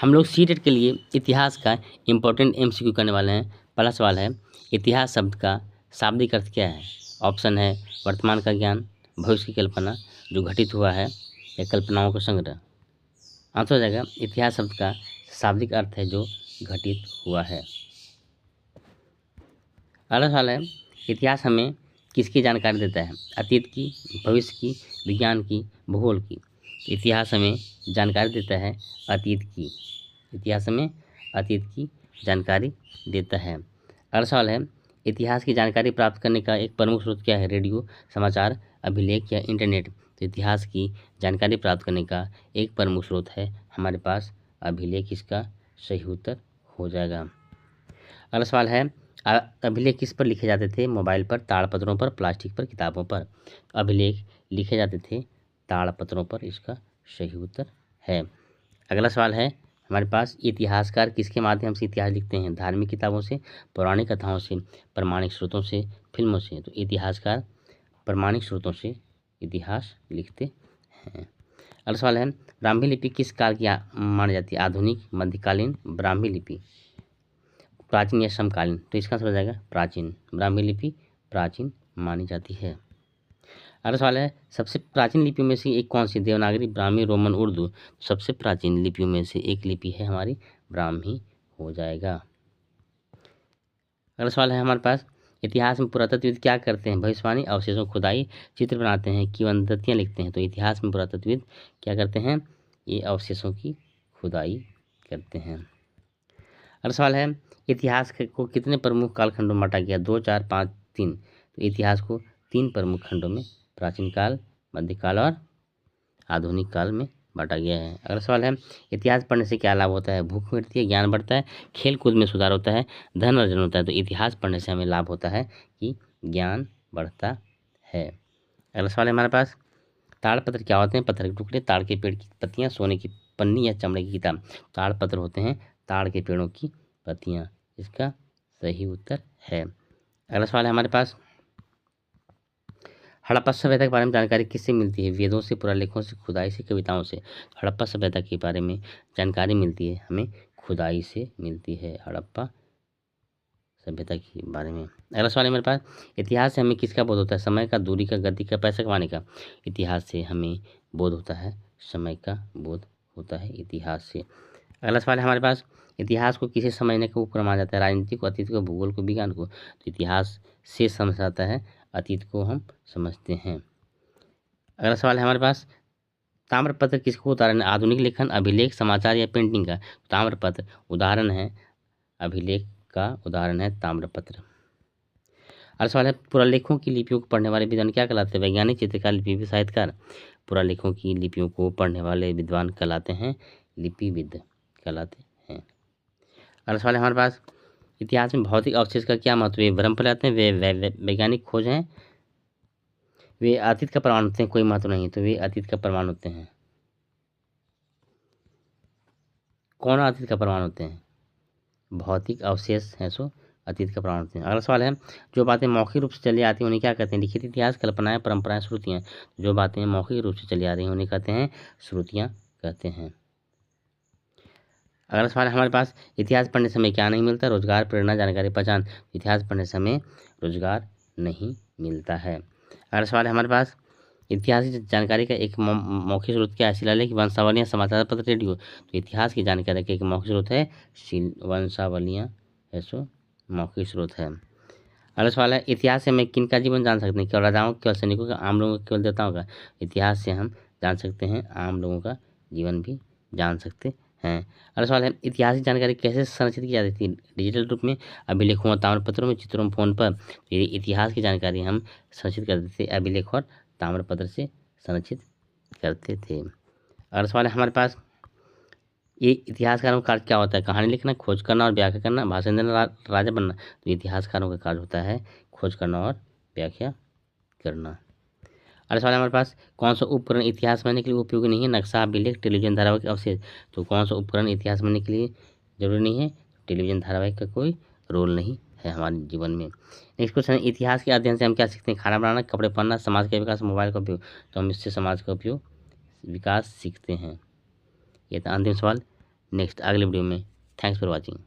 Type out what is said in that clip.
हम लोग सीटेट के लिए इतिहास का इम्पोर्टेंट एमसीक्यू करने वाले हैं। पहला सवाल है, इतिहास शब्द का शाब्दिक अर्थ क्या है? ऑप्शन है वर्तमान का ज्ञान, भविष्य की कल्पना, जो घटित हुआ है, या कल्पनाओं का संग्रह। आंसर हो जाएगा इतिहास शब्द का शाब्दिक अर्थ है जो घटित हुआ है। अगला सवाल है, इतिहास हमें किसकी जानकारी देता है? अतीत की, भविष्य की, विज्ञान की, भूगोल की। इतिहास हमें जानकारी देता है अतीत की। इतिहास हमें अतीत की जानकारी देता है। अगला सवाल है, इतिहास की जानकारी प्राप्त करने का एक प्रमुख स्रोत क्या है? रेडियो, समाचार, अभिलेख या इंटरनेट। तो इतिहास की जानकारी प्राप्त करने का एक प्रमुख स्रोत है हमारे पास अभिलेख। इसका सही उत्तर हो जाएगा। अगला सवाल है, अभिलेख किस पर लिखे जाते थे? मोबाइल पर, ताड़पत्रों पर, प्लास्टिक पर, किताबों पर। अभिलेख लिखे जाते थे ताड़पत्रों पर। इसका सही उत्तर है। अगला सवाल है हमारे पास, इतिहासकार किसके माध्यम से इतिहास लिखते हैं? धार्मिक किताबों से, पौराणिक कथाओं से, प्रमाणिक स्रोतों से, फिल्मों से। तो इतिहासकार प्रमाणिक स्रोतों से इतिहास लिखते हैं। अगला सवाल है, ब्राह्मी लिपि किस काल की मानी जाती है? आधुनिक, मध्यकालीन, ब्राह्मी लिपि, प्राचीन या समकालीन। तो इसका आंसर हो जाएगा प्राचीन। ब्राह्मी लिपि प्राचीन मानी जाती है। अगला सवाल है, सबसे प्राचीन लिपियों में से एक कौन सी? देवनागरी, ब्राह्मी, रोमन, उर्दू। सबसे प्राचीन लिपियों में से एक लिपि है हमारी ब्राह्मी हो जाएगा। अगला सवाल है हमारे पास, इतिहास में पुरातत्वविद क्या करते हैं? भविष्यवाणी, अवशेषों खुदाई, चित्र बनाते हैं, किंवदंतियाँ लिखते हैं। तो इतिहास में पुरातत्वविद क्या करते हैं? ये अवशेषों की खुदाई करते हैं। अगला सवाल है, इतिहास को कितने प्रमुख कालखंडों में बांटा गया? 2, 4, 5, 3। तो इतिहास को 3 प्रमुख खंडों में, प्राचीन काल, मध्यकाल और आधुनिक काल में बांटा गया है। अगला सवाल है, इतिहास पढ़ने से क्या लाभ होता है? भूख मिटती है, ज्ञान बढ़ता है, खेल कूद में सुधार होता है, धन अर्जन होता है। तो इतिहास पढ़ने से हमें लाभ होता है कि ज्ञान बढ़ता है। अगला सवाल है हमारे पास, ताड़पत्र क्या होते हैं? पत्थर के टुकड़े, ताड़ के पेड़ की पत्तियां, सोने की पन्नी या चमड़े की किताब। ताड़पत्र होते हैं ताड़ के पेड़ों की पत्तियां। इसका सही उत्तर है। अगला सवाल है हमारे पास, हड़प्पा सभ्यता के बारे में जानकारी किससे मिलती है? वेदों से, पुरालेखों से, खुदाई से, कविताओं से। हड़प्पा सभ्यता के बारे में जानकारी मिलती है हमें खुदाई से मिलती है हड़प्पा सभ्यता के बारे में। अगला सवाल है मेरे पास, इतिहास से हमें किसका बोध होता है? समय का, दूरी का, गति का, पैसा कमाने का। इतिहास से हमें बोध होता है समय का बोध होता है इतिहास से। अगला सवाल है हमारे पास, इतिहास को किसे समझने का उपक्रम माना जाता है? राजनीति को, अतीत को, भूगोल को, विज्ञान को। तो इतिहास से समझ आता है, अतीत को हम समझते हैं। अगला सवाल है हमारे पास, ताम्रपत्र किसको उदाहरण है? आधुनिक लेखन, अभिलेख, समाचार या पेंटिंग का। ताम्रपत्र उदाहरण है, अभिलेख का उदाहरण है ताम्रपत्र। अगला सवाल है, पुरालेखों की लिपियों को पढ़ने वाले विद्वान क्या कहलाते हैं? वैज्ञानिक, चित्रकार, लिपिविद, साहित्यकार। पुरालेखों की लिपियों को पढ़ने वाले विद्वान कहलाते हैं लिपिविद कहलाते हैं। अगला सवाल है हमारे पास, इतिहास में भौतिक अवशेष का क्या महत्व है? भ्रम फैलाते हैं, वे वैज्ञानिक खोज हैं, वे अतीत का प्रमाण होते हैं। कोई महत्व नहीं, तो वे अतीत का प्रमाण होते हैं। कौन अतीत का प्रमाण होते हैं? भौतिक अवशेष हैं सो अतीत का प्रमाण होते हैं। अगला सवाल है, जो बातें मौखिक रूप से चली आती हैं उन्हें क्या कहते हैं? लिखित इतिहास, कल्पनाएं, परंपराएं, श्रुतियाँ। जो बातें मौखिक रूप से चली आ रही हैं उन्हें कहते हैं श्रुतियाँ कहते हैं। अगला सवाल है हमारे पास, इतिहास पढ़ने से हमें क्या नहीं मिलता? रोजगार, प्रेरणा, जानकारी, पहचान। इतिहास पढ़ने से हमें रोजगार नहीं मिलता है। अगला सवाल है हमारे पास, इतिहास की जानकारी का एक मौखिक स्रोत क्या है? शिलालेख, वंशावलियाँ, समाचार पत्र, रेडियो। तो इतिहास की जानकारी का एक मौखिक स्रोत है वंशावलियाँ, ऐसो मौखिक स्रोत है। अगला सवाल है, इतिहास से हमें किन का जीवन जान सकते हैं? केवल राजाओं, केवल सैनिकों का, आम लोगों का, केवल देवताओं का। इतिहास से हम जान सकते हैं आम लोगों का जीवन भी जान सकते हैं। अगला सवाल है, इतिहास की जानकारी कैसे संरक्षित की जाती थी? डिजिटल रूप में, अभिलेखों, ताम्रपत्रों में, चित्रों, फोन पर। तो ये इतिहास की जानकारी हम संरक्षित करते थे अभिलेख और ताम्रपत्र से संरक्षित करते थे। अगला सवाल है हमारे पास, ये इतिहासकारों का कार्य क्या होता है? कहानी लिखना, खोज करना और व्याख्या करना, भाषण देना, राजा बनना। तो इतिहासकारों का कार्य होता है खोज करना और व्याख्या करना। अगला सवाल है हमारे पास, कौन सा उपकरण इतिहास बनने के लिए उपयोगी नहीं है? नक्शा, अभिलेख, टेलीविजन धारावाहिक, अवशेष। तो कौन सा उपकरण इतिहास बनने के लिए जरूरी नहीं है? टेलीविजन धारावाहिक का कोई रोल नहीं है हमारे जीवन में। नेक्स्ट क्वेश्चन है, इतिहास के अध्ययन से हम क्या सीखते हैं? खाना बनाना, कपड़े पहनना, समाज का विकास, मोबाइल का उपयोग। तो हम इससे समाज का उपयोग, विकास सीखते हैं। ये था अंतिम सवाल। नेक्स्ट अगले वीडियो में। Thanks for watching.